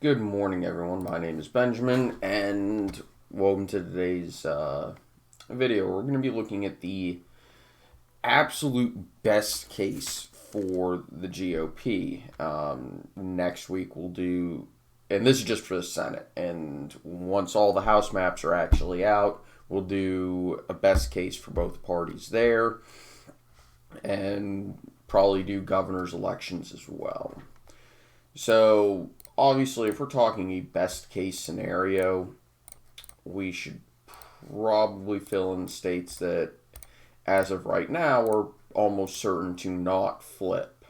Good morning, everyone. My name is Benjamin, and welcome to today's video. We're going to be looking at the absolute best case for the GOP. Next week, we'll do, and this is just for the Senate, and once all the House maps are actually out, we'll do a best case for both parties there, and probably do governor's elections as well. So, obviously, if we're talking a best case scenario, we should probably fill in states that, as of right now, are almost certain to not flip.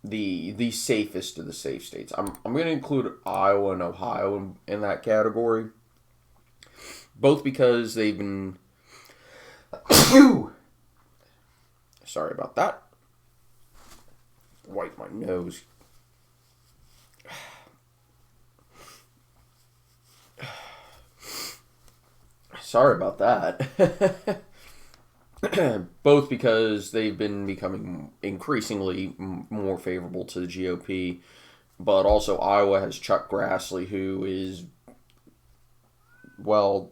The safest of the safe states. I'm going to include Iowa and Ohio in that category, both because they've been. Sorry about that. Wipe my nose. Sorry about that. Both because they've been becoming increasingly more favorable to the GOP, but also Iowa has Chuck Grassley, who is, well,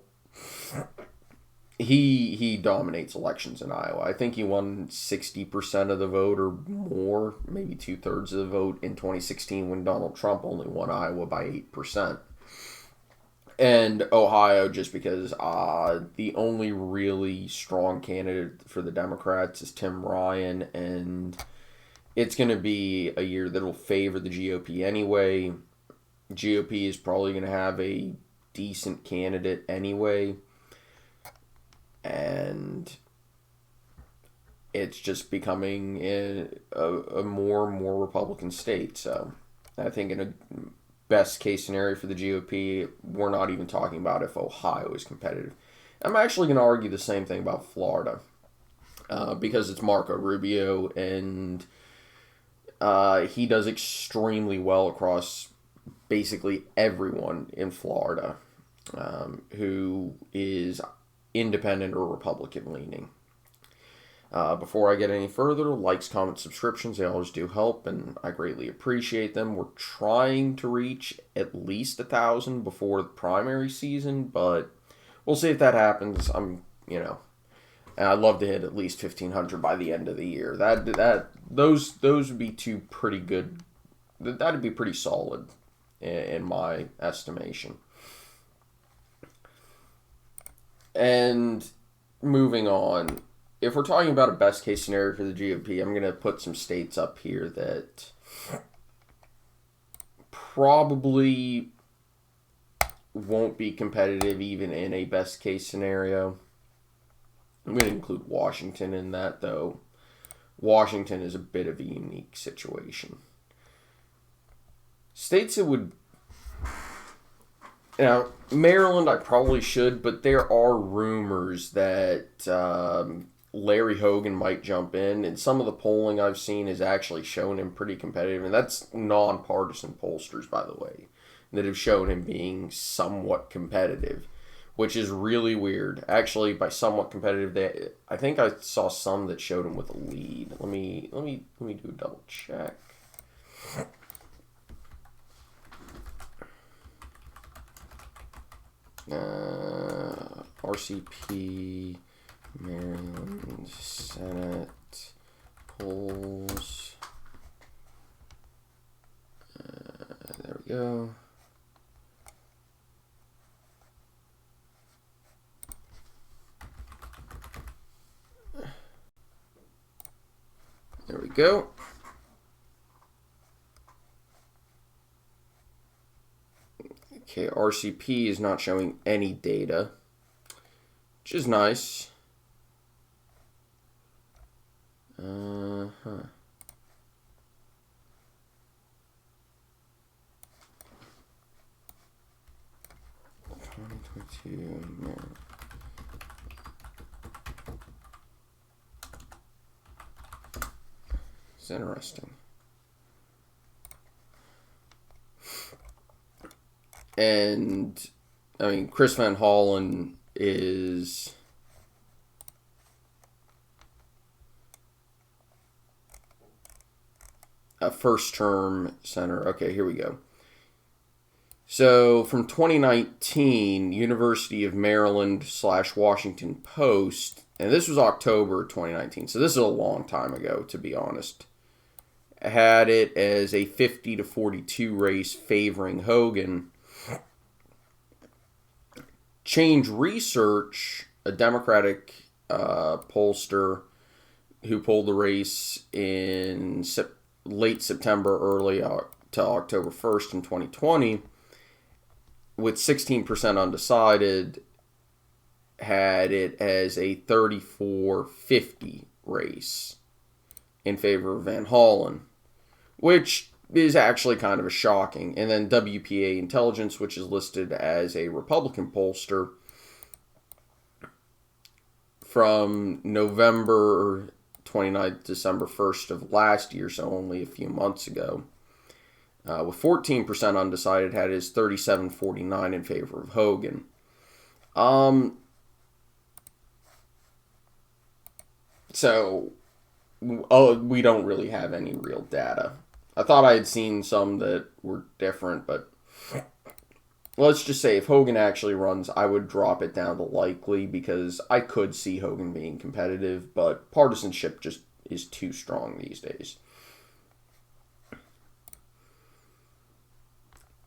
he dominates elections in Iowa. I think he won 60% of the vote or more, maybe 2/3 of the vote in 2016 when Donald Trump only won Iowa by 8%. And Ohio, just because the only really strong candidate for the Democrats is Tim Ryan, and it's going to be a year that will favor the GOP anyway. GOP is probably going to have a decent candidate anyway, and it's just becoming a more and more Republican state. So I think in a best case scenario for the GOP, we're not even talking about if Ohio is competitive. I'm actually going to argue the same thing about Florida because it's Marco Rubio, and he does extremely well across basically everyone in Florida who is independent or Republican leaning. Before I get any further, likes, comments, subscriptions, they always do help, and I greatly appreciate them. We're trying to reach at least 1,000 before the primary season, but we'll see if that happens. And I'd love to hit at least 1,500 by the end of the year. Those would be two pretty good. That'd be pretty solid, in my estimation. And moving on. If we're talking about a best case scenario for the GOP, I'm going to put some states up here that probably won't be competitive even in a best case scenario. I'm going to include Washington in that, though. Washington is a bit of a unique situation. States that would... Maryland I probably should, but there are rumors that... Larry Hogan might jump in, and some of the polling I've seen has actually shown him pretty competitive, and that's nonpartisan pollsters, by the way, that have shown him being somewhat competitive, which is really weird. Actually, by somewhat competitive, I think I saw some that showed him with a lead. Let me do a double check. RCP. Maryland Senate polls. There we go. There we go. Okay, RCP is not showing any data, which is nice. Uh-huh. It's interesting. And, I mean, Chris Van Hollen is a first-term senator. Okay, here we go. So from 2019, University of Maryland / Washington Post, and this was October 2019, so this is a long time ago, to be honest, had it as a 50-42 race favoring Hogan. Change Research, a Democratic pollster who polled the race in late September, early to October 1st in 2020, with 16% undecided, had it as a 34-50 race in favor of Van Hollen, which is actually kind of a shocking. And then WPA Intelligence, which is listed as a Republican pollster, from November 29th, December 1st of last year, so only a few months ago, with 14% undecided, had his 37-49 in favor of Hogan. So, we don't really have any real data. I thought I had seen some that were different, but let's just say if Hogan actually runs, I would drop it down to likely, because I could see Hogan being competitive, but partisanship just is too strong these days.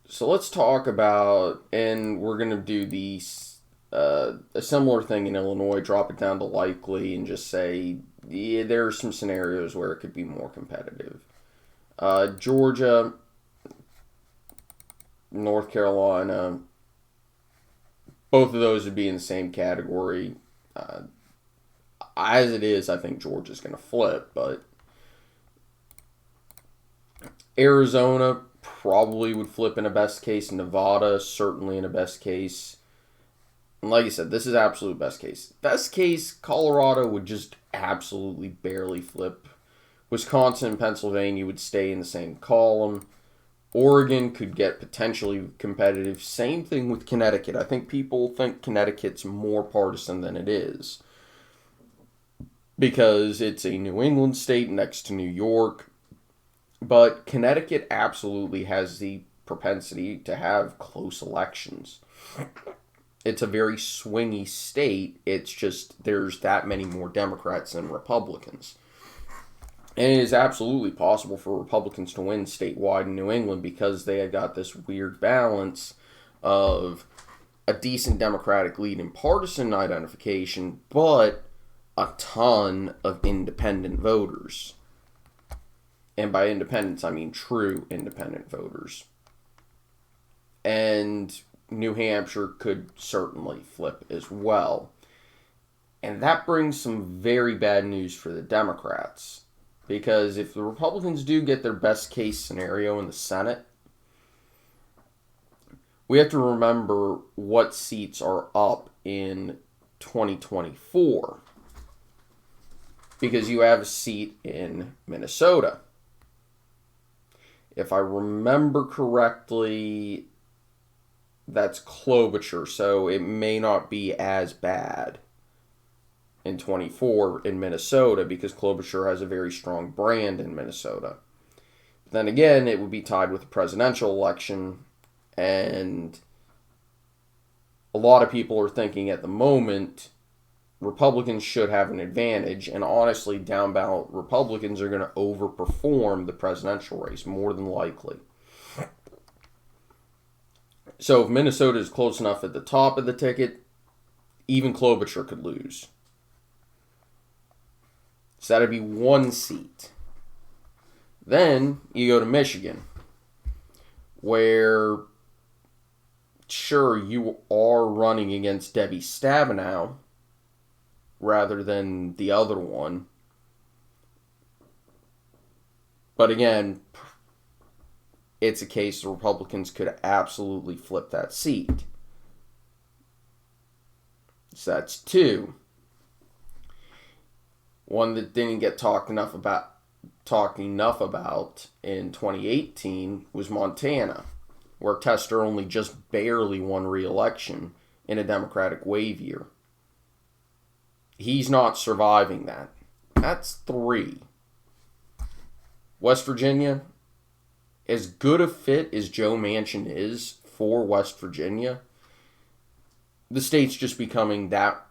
So let's talk about, and we're going to do a similar thing in Illinois, drop it down to likely, and just say, yeah, there are some scenarios where it could be more competitive. Georgia, North Carolina, both of those would be in the same category. As it is, I think Georgia's going to flip, but Arizona probably would flip in a best case. Nevada, certainly in a best case. And like I said, this is absolute best case. Best case, Colorado would just absolutely barely flip. Wisconsin and Pennsylvania would stay in the same column. Oregon could get potentially competitive. Same thing with Connecticut. I think people think Connecticut's more partisan than it is, because it's a New England state next to New York. But Connecticut absolutely has the propensity to have close elections. It's a very swingy state. It's just there's that many more Democrats than Republicans. And it is absolutely possible for Republicans to win statewide in New England, because they have got this weird balance of a decent Democratic lead in partisan identification, but a ton of independent voters. And by independents, I mean true independent voters. And New Hampshire could certainly flip as well. And that brings some very bad news for the Democrats. Because if the Republicans do get their best case scenario in the Senate, we have to remember what seats are up in 2024. Because you have a seat in Minnesota. If I remember correctly, that's Klobuchar, so it may not be as bad in 24 in Minnesota, because Klobuchar has a very strong brand in Minnesota. But then again, it would be tied with the presidential election, and a lot of people are thinking at the moment Republicans should have an advantage, and honestly, down ballot Republicans are going to overperform the presidential race, more than likely. So if Minnesota is close enough at the top of the ticket, even Klobuchar could lose. So that'd be one seat. Then you go to Michigan, where, sure, you are running against Debbie Stabenow rather than the other one. But again, it's a case the Republicans could absolutely flip that seat. So that's two. One that didn't get talked enough about in 2018 was Montana, where Tester only just barely won re-election in a Democratic wave year. He's not surviving that. That's three. West Virginia, as good a fit as Joe Manchin is for West Virginia, the state's just becoming that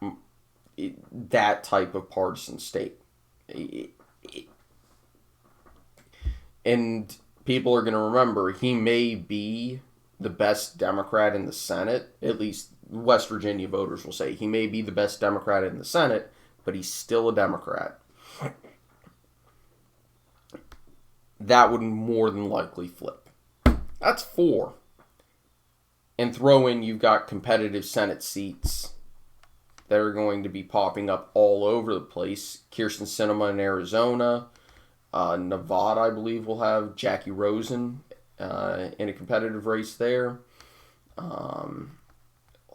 type of partisan state. And people are going to remember he may be the best Democrat in the Senate. At least West Virginia voters will say he may be the best Democrat in the Senate, but he's still a Democrat. That would more than likely flip. That's 4. And throw in, you've got competitive Senate seats that are going to be popping up all over the place. Kyrsten Sinema in Arizona. Nevada, I believe, will have Jackie Rosen in a competitive race there.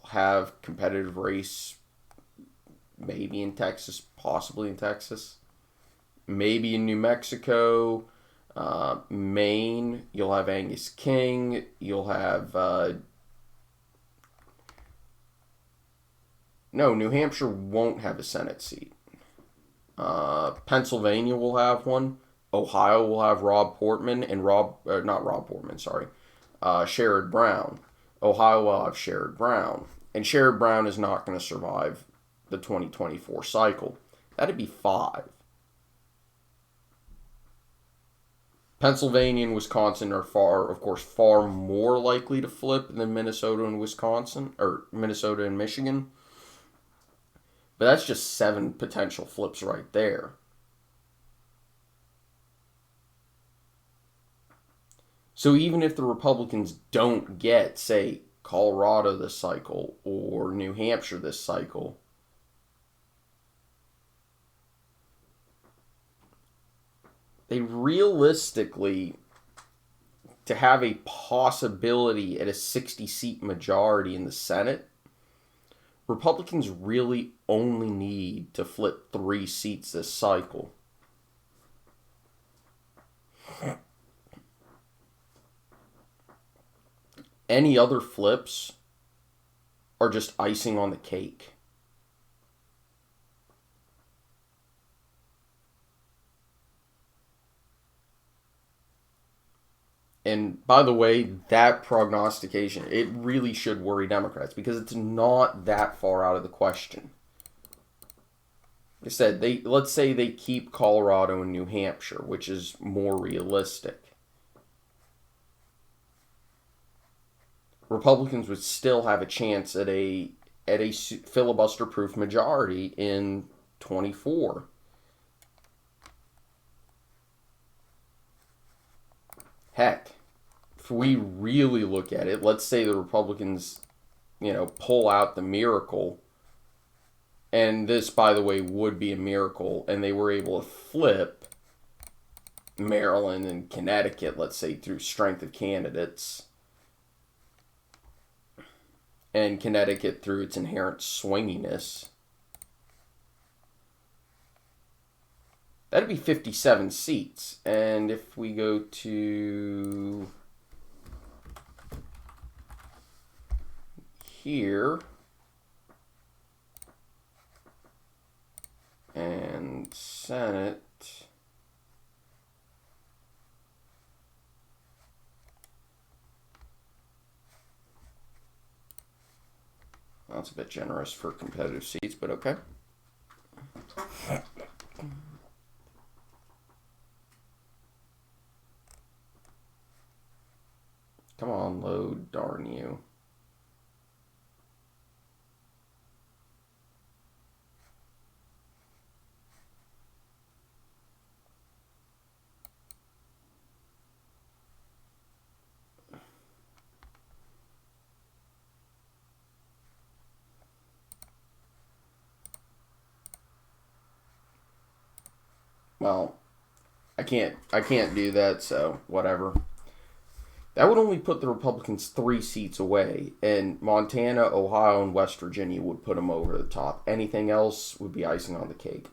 Have competitive race maybe in Texas, possibly in Texas. Maybe in New Mexico. Maine, you'll have Angus King. You'll have... No, New Hampshire won't have a Senate seat. Pennsylvania will have one. Ohio will have Rob Portman and Sherrod Brown. Ohio will have Sherrod Brown. And Sherrod Brown is not going to survive the 2024 cycle. That'd be 5. Pennsylvania and Wisconsin are far more likely to flip than Minnesota and Wisconsin, or Minnesota and Michigan. But that's just 7 potential flips right there. So even if the Republicans don't get, say, Colorado this cycle or New Hampshire this cycle, they realistically, to have a possibility at a 60-seat majority in the Senate, Republicans really only need to flip 3 seats this cycle. Any other flips are just icing on the cake. And by the way, that prognostication, it really should worry Democrats because it's not that far out of the question. Like I said, let's say they keep Colorado and New Hampshire, which is more realistic. Republicans would still have a chance at a filibuster-proof majority in 24. Heck, if we really look at it, let's say the Republicans, pull out the miracle, and this, by the way, would be a miracle, and they were able to flip Maryland and Connecticut, let's say, through strength of candidates, and Connecticut through its inherent swinginess. That'd be 57 seats. And if we go to here and Senate, that's a bit generous for competitive seats, but okay. Come on, load, darn you. Well, I can't do that, so whatever. That would only put the Republicans 3 seats away, and Montana, Ohio, and West Virginia would put them over the top. Anything else would be icing on the cake.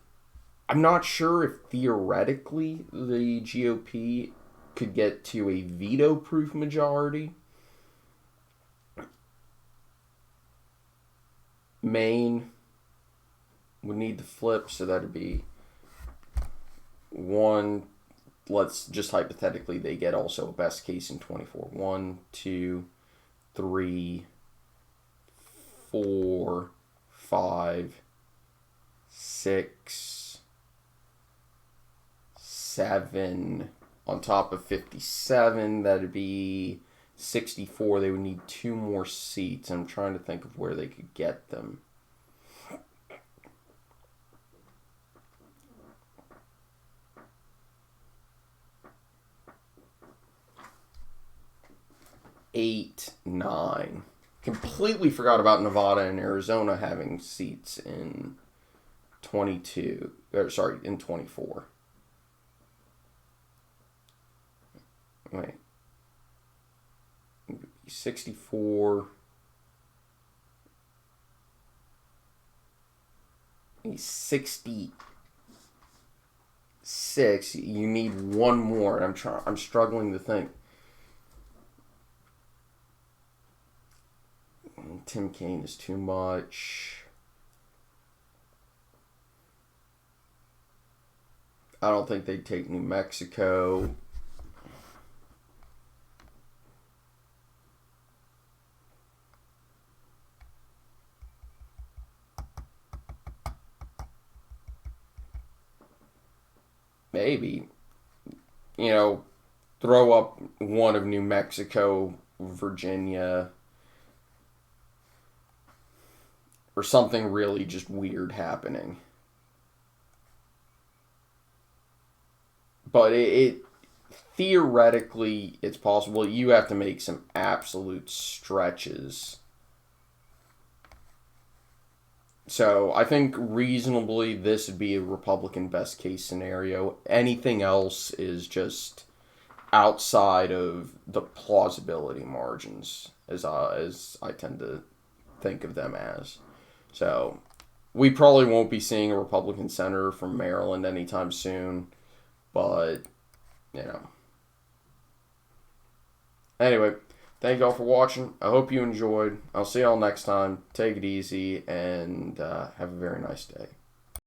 I'm not sure if theoretically the GOP could get to a veto-proof majority. Maine would need to flip, so that'd be 1, let's just hypothetically they get also a best case in 24. 1, 2, 3, 4, 5, 6, 7. On top of 57, that'd be 64. They would need 2 more seats. I'm trying to think of where they could get them. Eight, 9. Completely forgot about Nevada and Arizona having seats in 22. In 24. Wait. 64. 66. You need 1 more. And I'm struggling to think. Tim Kaine is too much. I don't think they'd take New Mexico. Maybe. Throw up one of New Mexico, Virginia, or something really just weird happening. But it theoretically, it's possible. You have to make some absolute stretches. So I think reasonably this would be a Republican best case scenario. Anything else is just outside of the plausibility margins, as I tend to think of them as. So we probably won't be seeing a Republican senator from Maryland anytime soon, but Anyway, thank you all for watching. I hope you enjoyed. I'll see y'all next time. Take it easy and have a very nice day.